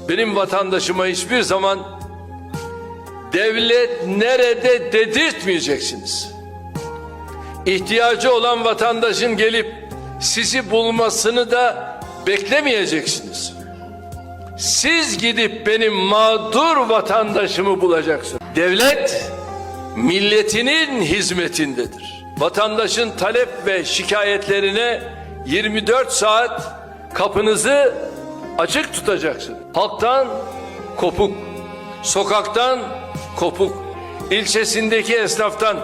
Benim vatandaşıma hiçbir zaman devlet nerede dedirtmeyeceksiniz. İhtiyacı olan vatandaşın gelip sizi bulmasını da beklemeyeceksiniz. Siz gidip benim mağdur vatandaşımı bulacaksınız. Devlet milletinin hizmetindedir. Vatandaşın talep ve şikayetlerine 24 saat kapınızı açık tutacaksınız. Halktan kopuk, sokaktan kopuk, ilçesindeki esnaftan,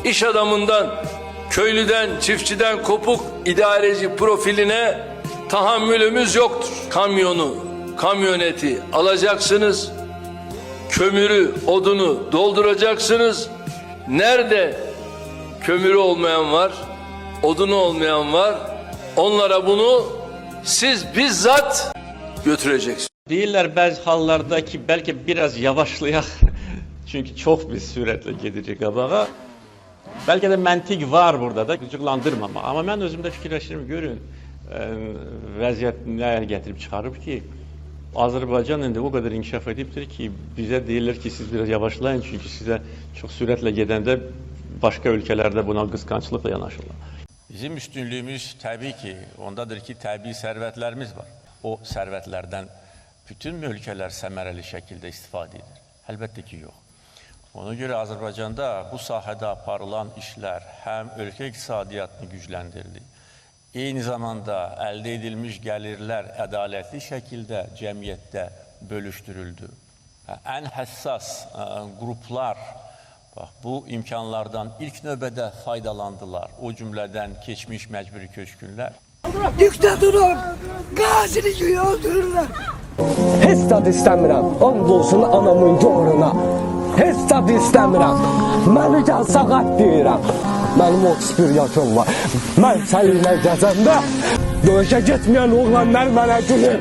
iş adamından, köylüden, çiftçiden kopuk idareci profiline tahammülümüz yoktur. Kamyonu, kamyoneti alacaksınız, kömürü, odunu dolduracaksınız. Nerede kömürü olmayan var, odunu olmayan var, onlara bunu siz bizzat götüreceksiniz. Deyirlər bəzi hallarda ki, belki biraz yavaşlayaq. Çünkü çok bir süratle gidecek qabağa. Belki de məntiq var burada da, gıcıqlandırmama. Amma mən özümdə fikirləşirəm, görün, vəziyyət nəyə gətirib çıxarıb ki, Azərbaycan indi o kadar inkişaf edibdir ki, bize deyirlər ki, siz biraz yavaşlayın, çünkü size çok süratle gedəndə başka ülkelerde buna qısqançlıqla yanaşırlar. Bizim üstünlüğümüz tabii ki ondadır ki təbii sərvətlərimiz var. O sərvətlərdən bütün ülkeler səmərəli şəkildə istifadə edir. Əlbəttə ki, yox. Ona görə Azərbaycanda bu sahədə aparılan işlər həm ölkə iqtisadiyyatını gücləndirdi, eyni zamanda əldə edilmiş gəlirlər ədalətli şəkildə cəmiyyətdə bölüşdürüldü. Ən həssas qruplar bu imkanlardan ilk növbədə faydalandılar. O cümlədən keçmiş məcburi köçkünlər. Diktatörün qazini öldürürlər. Heç tad istəmirəm, and olsun anamın doğruna. Heç tad istəmirəm, məni gəl sağat deyirəm. Mənim 31 yaşım var, mən səninlə gəzəndə döyüşə getməyən oğlanlar mənə gülür.